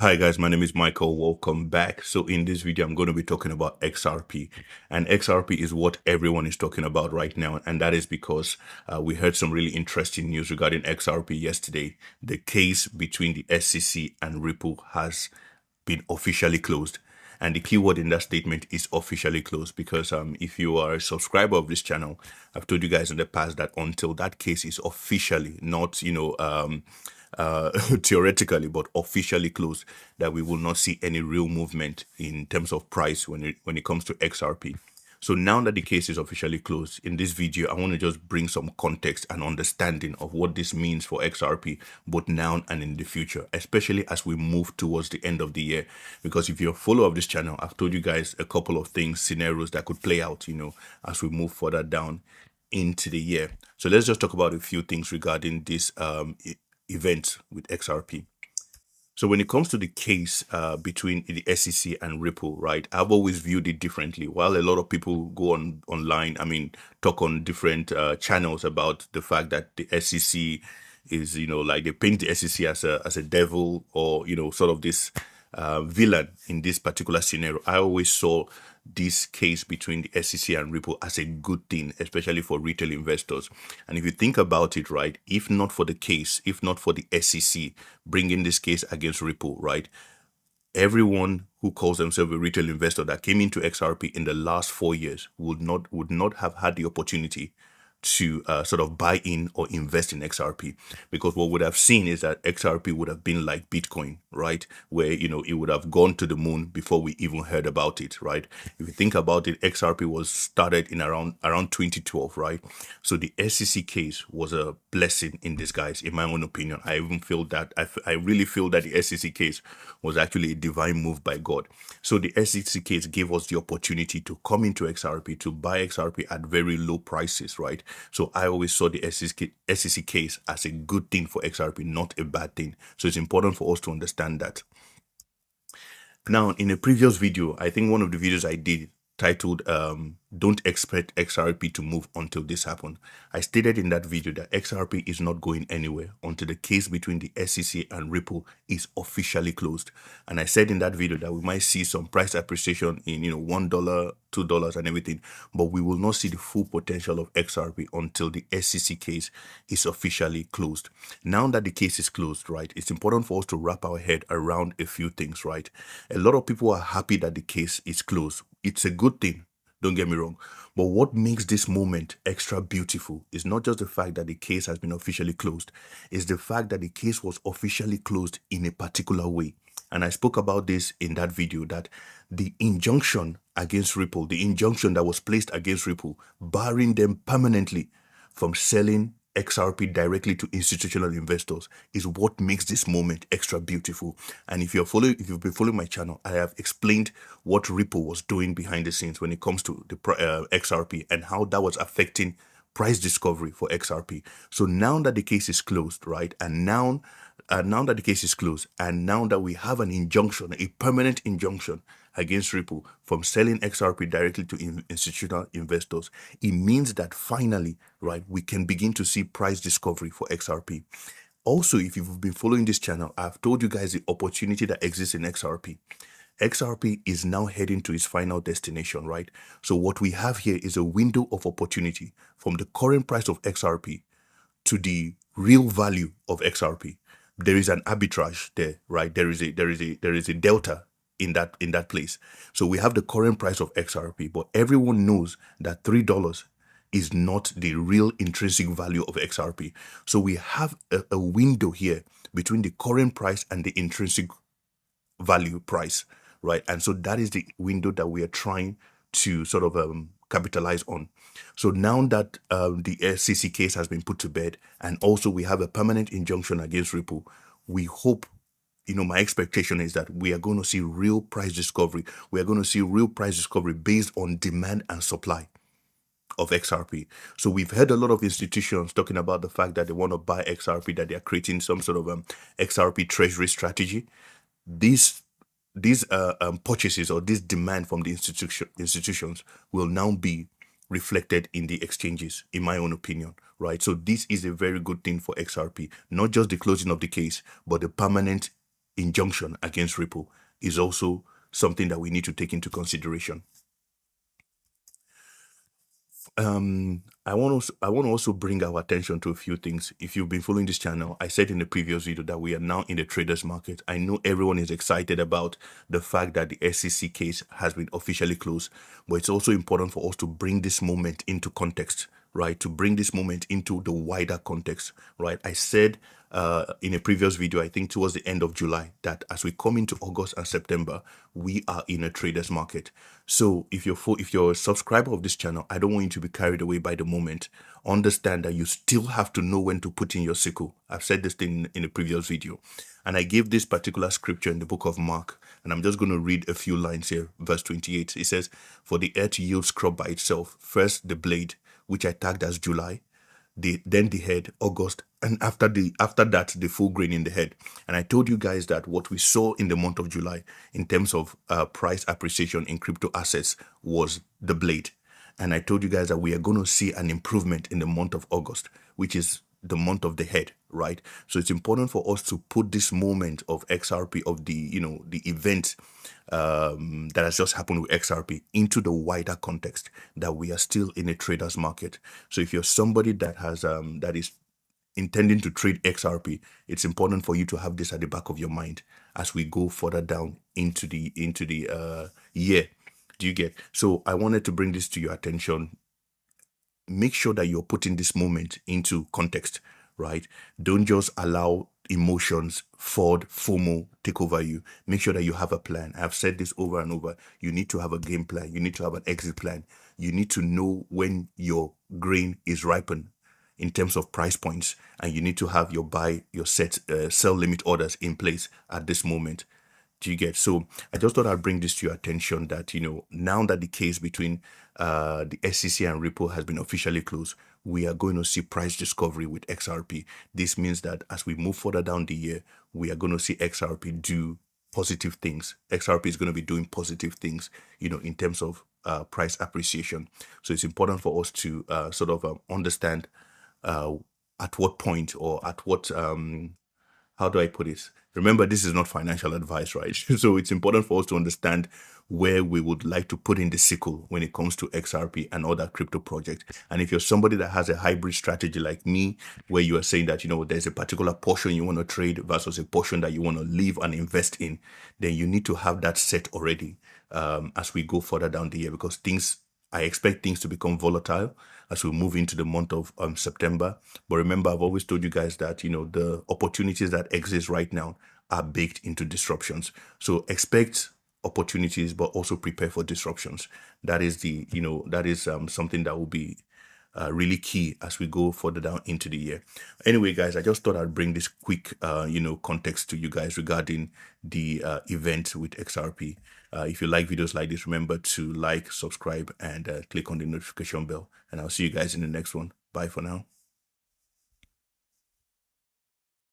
Hi guys, my name is Michael. Welcome back. So in this video, I'm going to be talking about XRP, and XRP is what everyone is talking about right now. And that is because we heard some really interesting news regarding XRP yesterday. The case between the SEC and Ripple has been officially closed. And the keyword in that statement is officially closed because if you are a subscriber of this channel, I've told you guys in the past that until that case is officially, not, theoretically, but officially closed, that we will not see any real movement in terms of price when it comes to XRP. So now that the case is officially closed, in this video, I want to just bring some context and understanding of what this means for XRP, both now and in the future, especially as we move towards the end of the year. Because if you're a follower of this channel, I've told you guys a couple of things, scenarios that could play out, as we move further down into the year. So let's just talk about a few things regarding this event with XRP. So when it comes to the case between the SEC and Ripple, right, I've always viewed it differently. While a lot of people go online, talk on different channels about the fact that the SEC is, like they paint the SEC as a devil, or sort of this villain in this particular scenario. I always saw this case between the SEC and Ripple as a good thing, especially for retail investors. And if you think about it, right, if not for the case, if not for the SEC bringing this case against Ripple, right, everyone who calls themselves a retail investor that came into XRP in the last 4 years would not have had the opportunity to sort of buy in or invest in XRP, because what would have seen is that XRP would have been like Bitcoin, right? Where, it would have gone to the moon before we even heard about it, right? If you think about it, XRP was started in around 2012, right? So the SEC case was a blessing in disguise, in my own opinion. I even feel that, I really feel that the SEC case was actually a divine move by God. So the SEC case gave us the opportunity to come into XRP, to buy XRP at very low prices, right? So I always saw the SEC case as a good thing for XRP, not a bad thing. So it's important for us to understand that. Now, in a previous video, I think one of the videos I did titled Don't Expect XRP to Move Until This Happens, I stated in that video that XRP is not going anywhere until the case between the SEC and Ripple is officially closed. And I said in that video that we might see some price appreciation in $1, $2 and everything, but we will not see the full potential of XRP until the SEC case is officially closed. Now that the case is closed, right, it's important for us to wrap our head around a few things, right? A lot of people are happy that the case is closed. It's a good thing, don't get me wrong. But what makes this moment extra beautiful is not just the fact that the case has been officially closed, it's the fact that the case was officially closed in a particular way. And I spoke about this in that video, that the injunction against Ripple, the injunction that was placed against Ripple, barring them permanently from selling XRP directly to institutional investors, is what makes this moment extra beautiful. And if you've been following my channel, I have explained what Ripple was doing behind the scenes when it comes to the XRP, and how that was affecting price discovery for XRP. So now that the case is closed, right, and now that the case is closed, and now that we have an injunction, a permanent injunction against Ripple from selling XRP directly to institutional investors, it means that finally, right, we can begin to see price discovery for XRP. Also, if you've been following this channel, I've told you guys the opportunity that exists in XRP. XRP is now heading to its final destination, right? So what we have here is a window of opportunity from the current price of XRP to the real value of XRP. There is an arbitrage there, right? There is a delta in that place. So we have the current price of XRP, but everyone knows that $3 is not the real intrinsic value of XRP. So we have a window here between the current price and the intrinsic value price, right? And so that is the window that we are trying to sort of capitalize on. So now that the SEC case has been put to bed, and also we have a permanent injunction against Ripple, we hope, my expectation is that we are going to see real price discovery. We are going to see real price discovery based on demand and supply of XRP. So we've heard a lot of institutions talking about the fact that they want to buy XRP, that they are creating some sort of XRP treasury strategy. These purchases, or this demand from the institutions, will now be reflected in the exchanges, in my own opinion, right? So this is a very good thing for XRP, not just the closing of the case, but the permanent injunction against Ripple is also something that we need to take into consideration. I want to also bring our attention to a few things. If you've been following this channel, I said in the previous video that we are now in the traders market. I know everyone is excited about the fact that the SEC case has been officially closed, but it's also important for us to bring this moment into context, right? To bring this moment into the wider context, right? I said in a previous video, I think towards the end of July, that as we come into August and September, we are in a traders market. So if you're a subscriber of this channel, I don't want you to be carried away by the moment. Understand that you still have to know when to put in your sickle. I've said this thing in a previous video, and I gave this particular scripture in the book of Mark, and I'm just going to read a few lines here. Verse 28, it says, "For the earth yields crop by itself, first the blade, which I tagged as July, then the head, August, and after that the full grain in the head." And I told you guys that what we saw in the month of July in terms of price appreciation in crypto assets was the blade. And I told you guys that we are going to see an improvement in the month of August, which is the month of the head, right? So it's important for us to put this moment of XRP, of the event that has just happened with XRP, into the wider context that we are still in a traders market. So if you're somebody that has that is intending to trade XRP, it's important for you to have this at the back of your mind as we go further down into the year. Do you get? So I wanted to bring this to your attention. Make sure that you're putting this moment into context, right? Don't just allow emotions, FOD, FOMO take over you. Make sure that you have a plan. I've said this over and over. You need to have a game plan. You need to have an exit plan. You need to know when your grain is ripened in terms of price points, and you need to have your sell limit orders in place at this moment. Do you get? So I just thought I'd bring this to your attention that, now that the case between the SEC and Ripple has been officially closed, we are going to see price discovery with XRP. This means that as we move further down the year, we are going to see XRP do positive things. XRP is going to be doing positive things, in terms of price appreciation. So it's important for us to sort of understand at what point, or at what how do I put it? Remember, this is not financial advice, right? So it's important for us to understand where we would like to put in the sickle when it comes to XRP and other crypto projects. And if you're somebody that has a hybrid strategy like me, where you are saying that, there's a particular portion you want to trade versus a portion that you want to leave and invest in, then you need to have that set already as we go further down the year, because I expect things to become volatile as we move into the month of September. But remember, I've always told you guys that, the opportunities that exist right now are baked into disruptions. So expect opportunities, but also prepare for disruptions. That is something that will be really key as we go further down into the year. Anyway, guys, I just thought I'd bring this quick, context to you guys regarding the event with XRP. If you like videos like this, remember to like, subscribe, and click on the notification bell. And I'll see you guys in the next one. Bye for now.